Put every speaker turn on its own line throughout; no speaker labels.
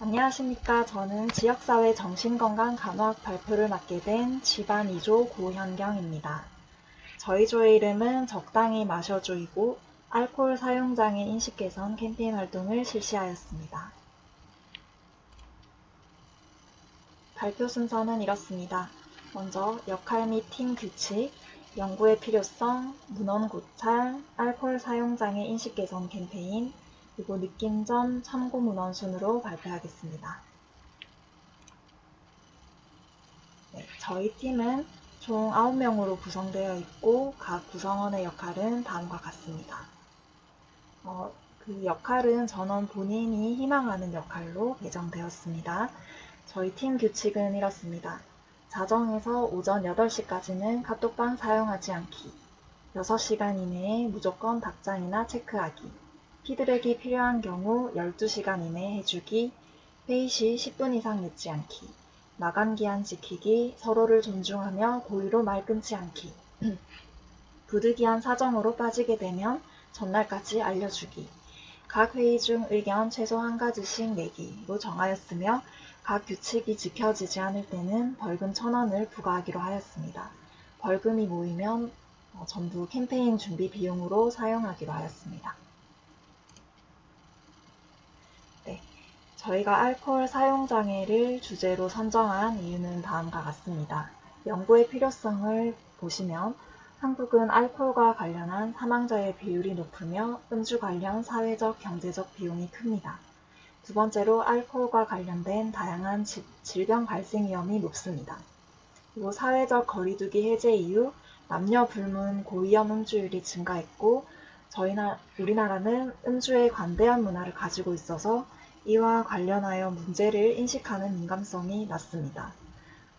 안녕하십니까. 저는 지역사회 정신건강 간호학 발표를 맡게 된 지반 2조 고현경입니다. 저희 조의 이름은 적당히 마셔조이고 알코올 사용장애 인식 개선 캠페인 활동을 실시하였습니다. 발표 순서는 이렇습니다. 먼저 역할 및 팀 규칙, 연구의 필요성, 문헌 고찰, 알코올 사용장애 인식 개선 캠페인, 그리고 느낀 점 참고 문헌 순으로 발표하겠습니다. 저희 팀은 총 9명으로 구성되어 있고 각 구성원의 역할은 다음과 같습니다. 그 역할은 전원 본인이 희망하는 역할로 배정되었습니다. 저희 팀 규칙은 이렇습니다. 자정에서 오전 8시까지는 카톡방 사용하지 않기, 6시간 이내에 무조건 답장이나 체크하기, 피드백이 필요한 경우 12시간 이내에 해주기, 회의 시 10분 이상 늦지 않기, 마감기한 지키기, 서로를 존중하며 고의로 말 끊지 않기, 부득이한 사정으로 빠지게 되면 전날까지 알려주기, 각 회의 중 의견 최소 1가지씩 내기로 정하였으며 각 규칙이 지켜지지 않을 때는 벌금 1,000원을 부과하기로 하였습니다. 벌금이 모이면 전부 캠페인 준비 비용으로 사용하기로 하였습니다. 저희가 알코올 사용장애를 주제로 선정한 이유는 다음과 같습니다. 연구의 필요성을 보시면 한국은 알코올과 관련한 사망자의 비율이 높으며 음주 관련 사회적, 경제적 비용이 큽니다. 두 번째로 알코올과 관련된 다양한 질병 발생 위험이 높습니다. 그리고 사회적 거리두기 해제 이후 남녀 불문 고위험 음주율이 증가했고 우리나라는 음주에 관대한 문화를 가지고 있어서 이와 관련하여 문제를 인식하는 민감성이 낮습니다.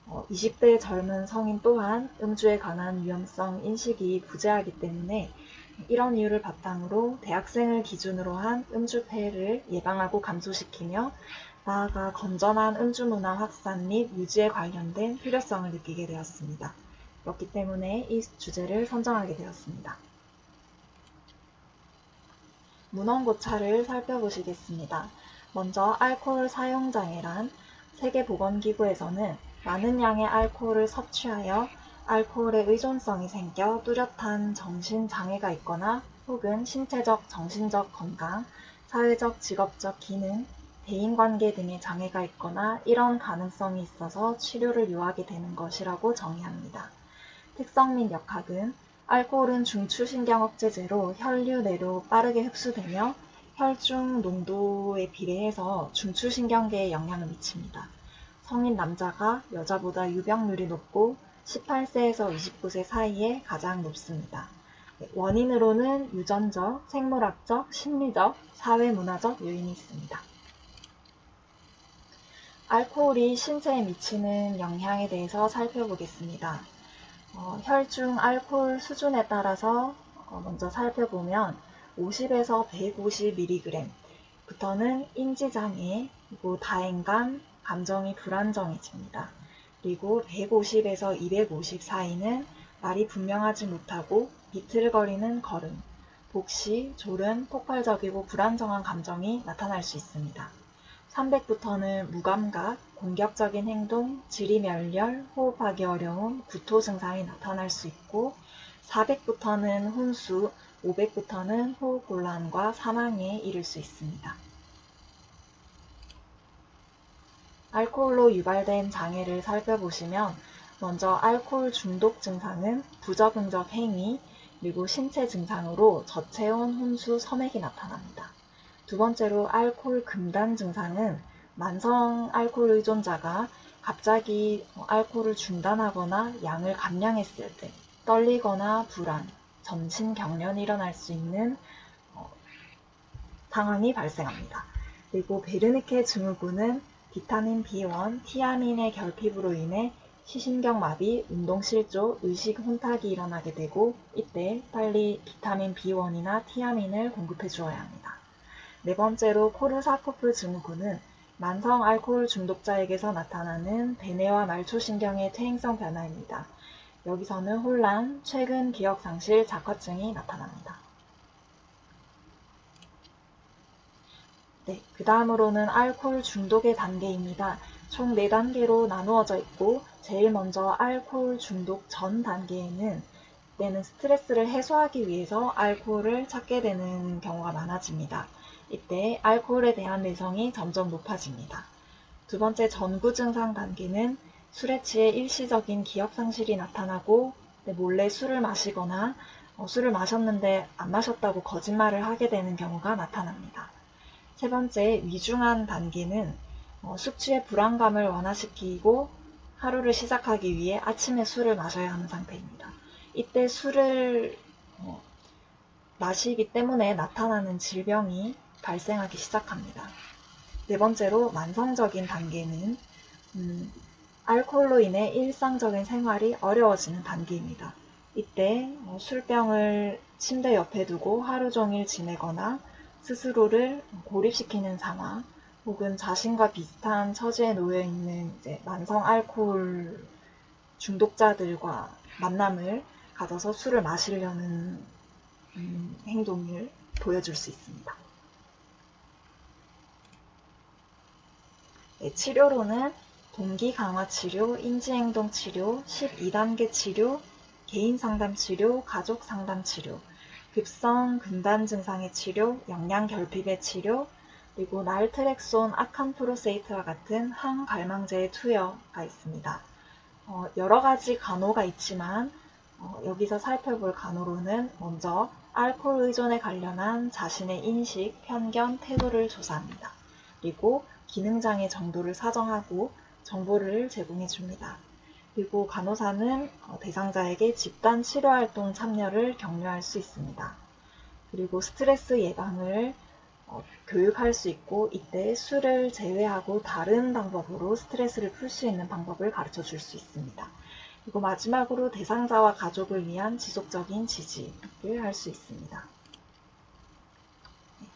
20대 젊은 성인 또한 음주에 관한 위험성 인식이 부재하기 때문에 이런 이유를 바탕으로 대학생을 기준으로 한 음주 폐해를 예방하고 감소시키며 나아가 건전한 음주 문화 확산 및 유지에 관련된 필요성을 느끼게 되었습니다. 그렇기 때문에 이 주제를 선정하게 되었습니다. 문헌 고찰을 살펴보시겠습니다. 먼저 알코올 사용장애란 세계보건기구에서는 많은 양의 알코올을 섭취하여 알코올에 의존성이 생겨 뚜렷한 정신장애가 있거나 혹은 신체적, 정신적 건강, 사회적, 직업적 기능, 대인관계 등의 장애가 있거나 이런 가능성이 있어서 치료를 요하게 되는 것이라고 정의합니다. 특성 및 역학은 알코올은 중추신경 억제제로 혈류 내로 빠르게 흡수되며 혈중 농도에 비례해서 중추신경계에 영향을 미칩니다. 성인 남자가 여자보다 유병률이 높고 18세에서 29세 사이에 가장 높습니다. 원인으로는 유전적, 생물학적, 심리적, 사회문화적 요인이 있습니다. 알코올이 신체에 미치는 영향에 대해서 살펴보겠습니다. 혈중 알코올 수준에 따라서 먼저 살펴보면 50에서 150mg부터는 인지장애, 그리고 다행감, 감정이 불안정해집니다. 그리고 150에서 250 사이는 말이 분명하지 못하고 비틀거리는 걸음, 복시, 졸음, 폭발적이고 불안정한 감정이 나타날 수 있습니다. 300부터는 무감각, 공격적인 행동, 지리멸렬, 호흡하기 어려움, 구토 증상이 나타날 수 있고 400부터는 혼수, 500부터는 호흡곤란과 사망에 이를 수 있습니다. 알코올로 유발된 장애를 살펴보시면 먼저 알코올 중독 증상은 부적응적 행위, 그리고 신체 증상으로 저체온, 혼수, 섬액이 나타납니다. 두 번째로 알코올 금단 증상은 만성 알코올 의존자가 갑자기 알코올을 중단하거나 양을 감량했을 때 떨리거나 불안, 전신경련이 일어날 수 있는 상황이 발생합니다. 그리고 베르니케 증후군은 비타민 B1, 티아민의 결핍으로 인해 시신경마비, 운동실조, 의식 혼탁이 일어나게 되고 이때 빨리 비타민 B1이나 티아민을 공급해 주어야 합니다. 네 번째로 코르사코프 증후군은 만성 알코올 중독자에게서 나타나는 대뇌와 말초신경의 퇴행성 변화입니다. 여기서는 혼란, 최근 기억상실, 자커증이 나타납니다. 네, 그 다음으로는 알코올 중독의 단계입니다. 총 4단계로 나누어져 있고 제일 먼저 알코올 중독 전 단계에는 이때는 스트레스를 해소하기 위해서 알코올을 찾게 되는 경우가 많아집니다. 이때 알코올에 대한 내성이 점점 높아집니다. 두 번째 전구 증상 단계는 술에 취해 일시적인 기억 상실이 나타나고 몰래 술을 마시거나 술을 마셨는데 안 마셨다고 거짓말을 하게 되는 경우가 나타납니다. 세 번째 위중한 단계는 숙취의 불안감을 완화시키고 하루를 시작하기 위해 아침에 술을 마셔야 하는 상태입니다. 이때 술을 마시기 때문에 나타나는 질병이 발생하기 시작합니다. 네 번째로 만성적인 단계는 알코올로 인해 일상적인 생활이 어려워지는 단계입니다. 이때 술병을 침대 옆에 두고 하루 종일 지내거나 스스로를 고립시키는 상황, 혹은 자신과 비슷한 처지에 놓여 있는 만성 알코올 중독자들과 만남을 가져서 술을 마시려는 행동을 보여줄 수 있습니다. 네, 치료로는 동기 강화 치료, 인지행동 치료, 12단계 치료, 개인 상담 치료, 가족 상담 치료, 급성 금단 증상의 치료, 영양 결핍의 치료, 그리고 날트렉손, 아캄프로세이트와 같은 항갈망제의 투여가 있습니다. 여러 가지 간호가 있지만 여기서 살펴볼 간호로는 먼저 알코올 의존에 관련한 자신의 인식, 편견, 태도를 조사합니다. 그리고 기능장애 정도를 사정하고 정보를 제공해 줍니다. 그리고 간호사는 대상자에게 집단 치료활동 참여를 격려할 수 있습니다. 그리고 스트레스 예방을 교육할 수 있고 이때 술을 제외하고 다른 방법으로 스트레스를 풀 수 있는 방법을 가르쳐 줄 수 있습니다. 그리고 마지막으로 대상자와 가족을 위한 지속적인 지지를 할 수 있습니다.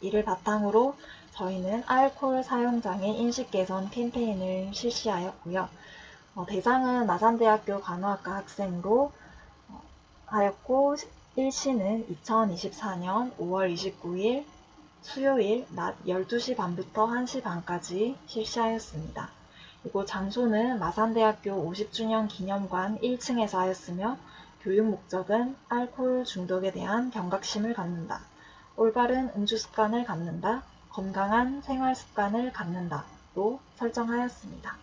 이를 바탕으로 저희는 알코올 사용장애 인식 개선 캠페인을 실시하였고요. 대상은 마산대학교 간호학과 학생으로 하였고 1시는 2024년 5월 29일 수요일 낮 12시 반부터 1시 반까지 실시하였습니다. 그리고 장소는 마산대학교 50주년 기념관 1층에서 하였으며 교육 목적은 알코올 중독에 대한 경각심을 갖는다, 올바른 음주 습관을 갖는다, 건강한 생활 습관을 갖는다로 설정하였습니다.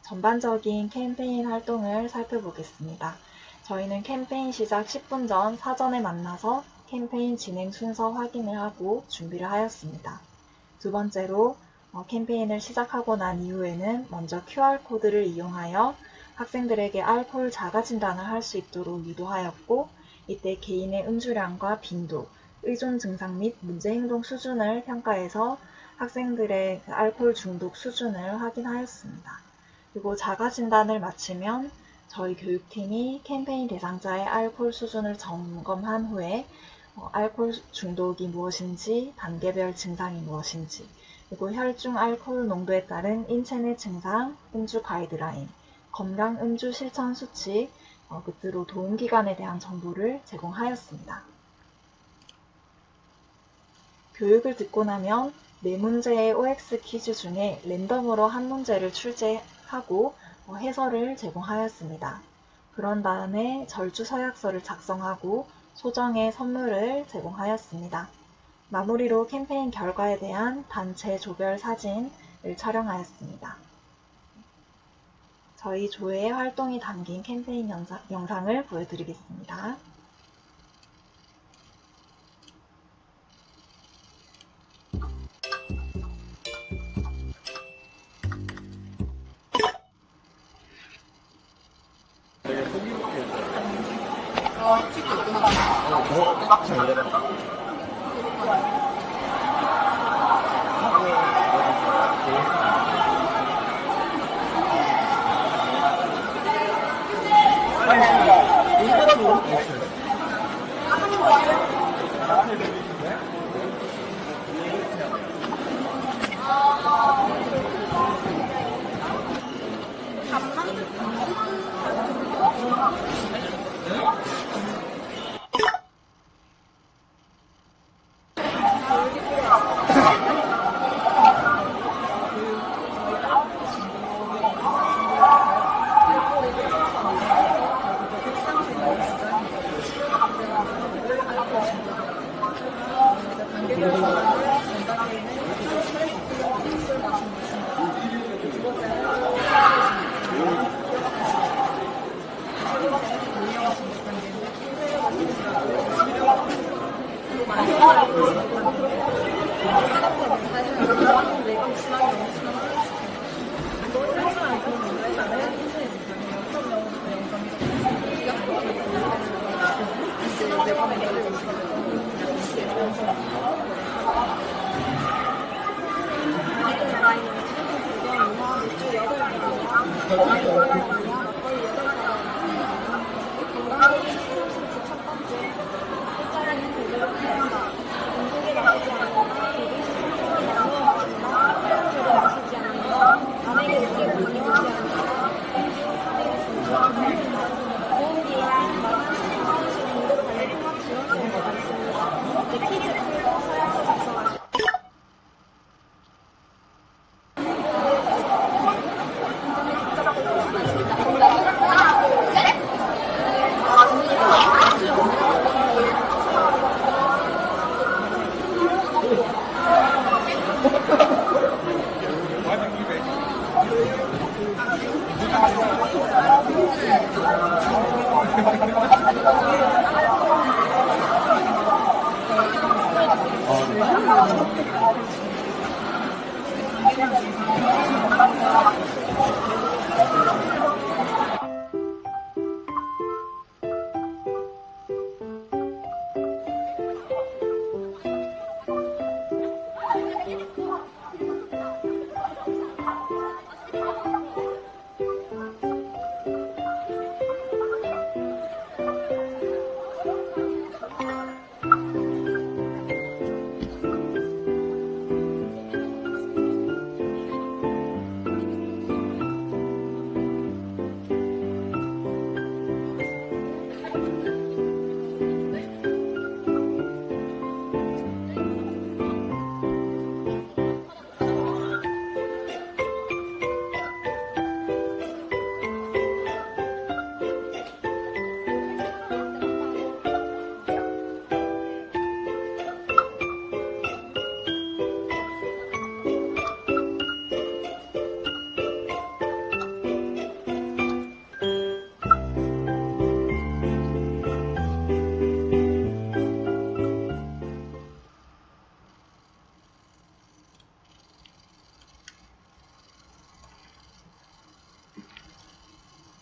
전반적인 캠페인 활동을 살펴보겠습니다. 저희는 캠페인 시작 10분 전 사전에 만나서 캠페인 진행 순서 확인을 하고 준비를 하였습니다. 두 번째로 캠페인을 시작하고 난 이후에는 먼저 QR코드를 이용하여 학생들에게 알코올 자가 진단을 할 수 있도록 유도하였고 이때 개인의 음주량과 빈도, 의존 증상 및 문제 행동 수준을 평가해서 학생들의 알코올 중독 수준을 확인하였습니다. 그리고 자가 진단을 마치면 저희 교육팀이 캠페인 대상자의 알코올 수준을 점검한 후에 알코올 중독이 무엇인지, 단계별 증상이 무엇인지, 그리고 혈중 알코올 농도에 따른 인체 내 증상, 음주 가이드라인, 건강 음주 실천 수칙, 끝으로 도움기관에 대한 정보를 제공하였습니다. 교육을 듣고 나면 4문제의 OX 퀴즈 중에 랜덤으로 한 문제를 출제하고 해설을 제공하였습니다. 그런 다음에 절주 서약서를 작성하고 소정의 선물을 제공하였습니다. 마무리로 캠페인 결과에 대한 단체 조별 사진을 촬영하였습니다. 저희 조의 활동이 담긴 캠페인 영상을 보여드리겠습니다.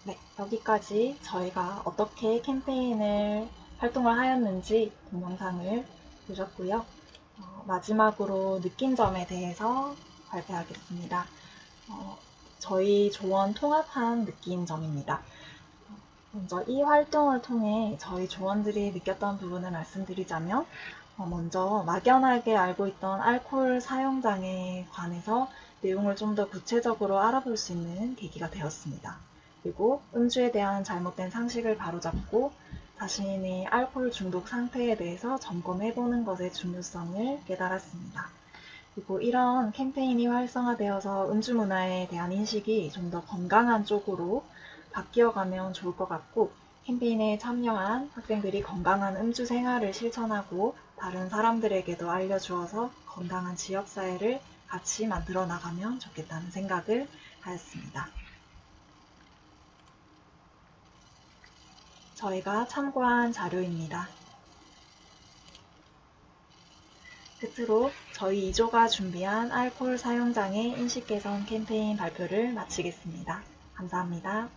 네, 여기까지 저희가 어떻게 캠페인을 활동을 하였는지 동영상을 보셨고요. 마지막으로 느낀 점에 대해서 발표하겠습니다. 저희 조원 통합한 느낀 점입니다. 먼저 이 활동을 통해 저희 조원들이 느꼈던 부분을 말씀드리자면 먼저 막연하게 알고 있던 알코올 사용장애에 관해서 내용을 좀 더 구체적으로 알아볼 수 있는 계기가 되었습니다. 그리고 음주에 대한 잘못된 상식을 바로잡고 자신의 알코올 중독 상태에 대해서 점검해보는 것의 중요성을 깨달았습니다. 그리고 이런 캠페인이 활성화되어서 음주 문화에 대한 인식이 좀 더 건강한 쪽으로 바뀌어가면 좋을 것 같고, 캠페인에 참여한 학생들이 건강한 음주 생활을 실천하고 다른 사람들에게도 알려주어서 건강한 지역사회를 같이 만들어 나가면 좋겠다는 생각을 하였습니다. 저희가 참고한 자료입니다. 끝으로 저희 2조가 준비한 알코올 사용장애 인식 개선 캠페인 발표를 마치겠습니다. 감사합니다.